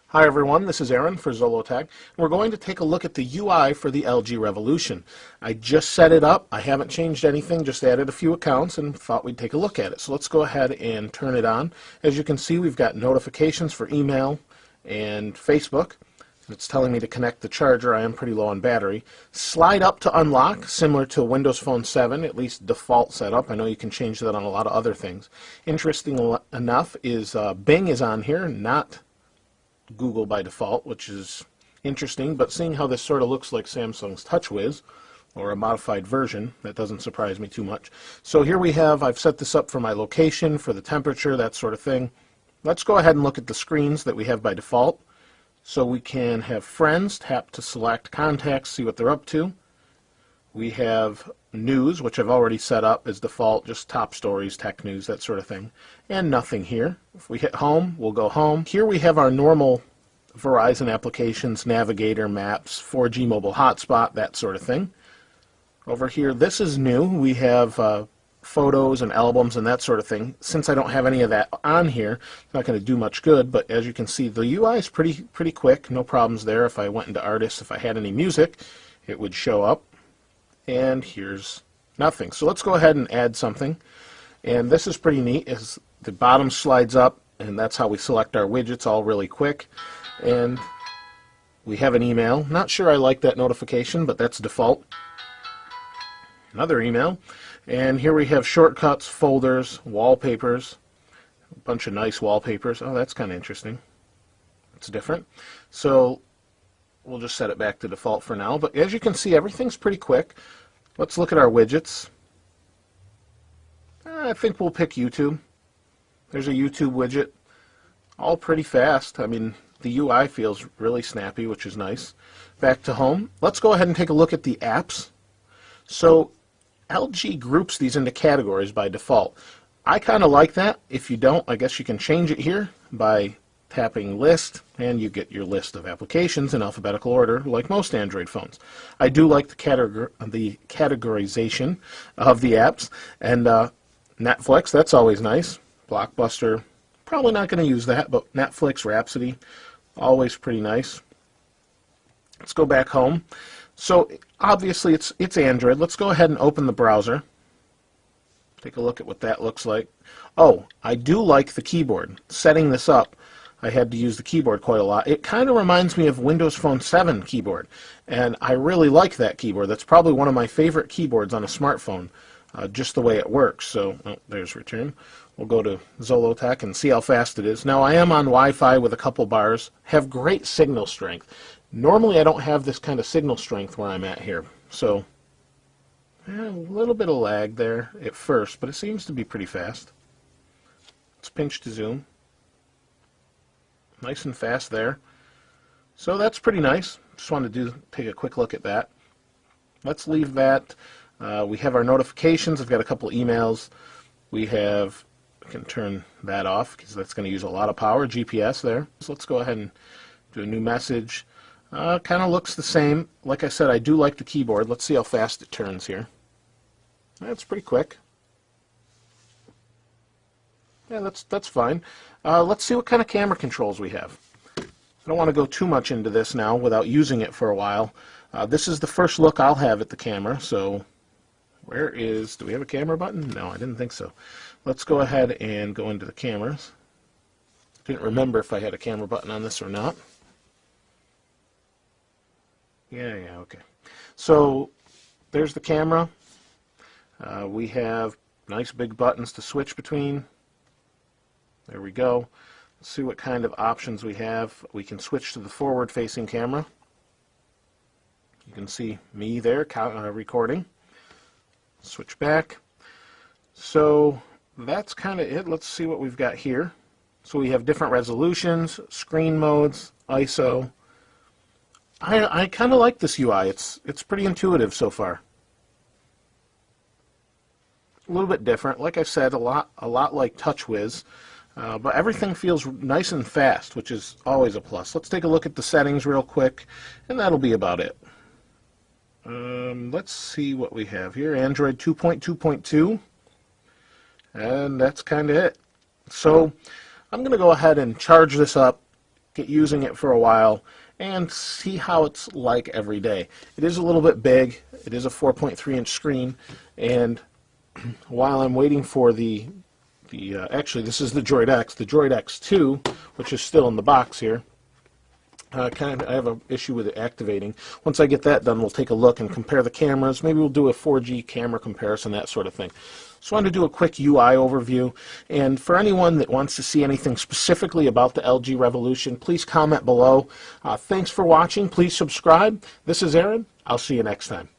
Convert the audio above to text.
Hi everyone, this is Aaron for Zollotech. We're going to take a look at the UI for the LG Revolution. I just set it up. I haven't changed anything, just added a few accounts and thought we'd take a look at it. So let's go ahead and turn it on. As you can see, we've got notifications for email and Facebook. It's telling me to connect the charger. I am pretty low on battery. Slide up to unlock, similar to Windows Phone 7, at least default setup. I know you can change that on a lot of other things. Interesting enough is Bing is on here, not Google by default, which is interesting, but seeing how this sort of looks like Samsung's TouchWiz, or a modified version, that doesn't surprise me too much. So here we have, I've set this up for my location, for the temperature, that sort of thing. Let's go ahead and look at the screens that we have by default. So we can have friends, tap to select contacts, see what they're up to. We have news, which I've already set up as default, just top stories, tech news, that sort of thing. And nothing here. If we hit home, we'll go home. Here we have our normal Verizon applications, Navigator, Maps, 4G mobile hotspot, that sort of thing. Over here, this is new. We have photos and albums and that sort of thing. Since I don't have any of that on here, it's not going to do much good, but as you can see, the UI is pretty quick. No problems there. If I went into artists, if I had any music, it would show up. And here's nothing. So let's go ahead and add something. And this is pretty neat, is the bottom slides up, and that's how we select our widgets, all really quick. And we have an email. Not sure I like that notification, but that's default. Another email. And here we have shortcuts, folders, wallpapers, a bunch of nice wallpapers. Oh, that's kind of interesting. It's different. So we'll just set it back to default for now. But as you can see, everything's pretty quick. Let's look at our widgets. I think we'll pick YouTube. There's a YouTube widget. All pretty fast. I mean, the UI feels really snappy, which is nice. Back to home. Let's go ahead and take a look at the apps. So LG groups these into categories by default. I kind of like that. If you don't, I guess you can change it here by tapping list, and you get your list of applications in alphabetical order like most Android phones. I do like the categorization of the apps, and Netflix, that's always nice. Blockbuster, probably not going to use that, but Netflix, Rhapsody, always pretty nice. Let's go back home. So obviously it's Android. Let's go ahead and open the browser. Take a look at what that looks like. Oh, I do like the keyboard. Setting this up, I had to use the keyboard quite a lot. It kind of reminds me of Windows Phone 7 keyboard, and I really like that keyboard. That's probably one of my favorite keyboards on a smartphone, just the way it works. So, oh, there's return. We'll go to Zollotech and see how fast it is. Now, I am on Wi-Fi with a couple bars, have great signal strength. Normally, I don't have this kind of signal strength where I'm at here, so a little bit of lag there at first, but it seems to be pretty fast. Let's pinch to zoom. Nice and fast there. So that's pretty nice. Just wanted to take a quick look at that. Let's leave that. We have our notifications. I've got a couple emails. I can turn that off because that's going to use a lot of power. GPS there. So let's go ahead and do a new message. Kind of looks the same. Like I said, I do like the keyboard. Let's see how fast it turns here. That's pretty quick. Yeah, that's fine. Let's see what kind of camera controls we have. I don't want to go too much into this now without using it for a while. This is the first look I'll have at the camera, so do we have a camera button? No, I didn't think so. Let's go ahead and go into the cameras. Didn't remember if I had a camera button on this or not. Yeah, okay. So there's the camera. We have nice big buttons to switch between. There we go. Let's see what kind of options we have. We can switch to the forward-facing camera. You can see me there recording. Switch back. So that's kind of it. Let's see what we've got here. So we have different resolutions, screen modes, ISO. I kind of like this UI. It's pretty intuitive so far. A little bit different. Like I said, a lot like TouchWiz. But everything feels nice and fast, which is always a plus. Let's take a look at the settings real quick, and that'll be about it. Let's see what we have here. Android 2.2.2. And that's kind of it. So I'm going to go ahead and charge this up, get using it for a while, and see how it's like every day. It is a little bit big. It is a 4.3-inch screen, and while I'm waiting for actually this is the Droid X, the Droid X2, which is still in the box here. I have an issue with it activating. Once I get that done, we'll take a look and compare the cameras. Maybe we'll do a 4G camera comparison, that sort of thing. So I want to do a quick UI overview. And for anyone that wants to see anything specifically about the LG Revolution, please comment below. Thanks for watching. Please subscribe. This is Aaron. I'll see you next time.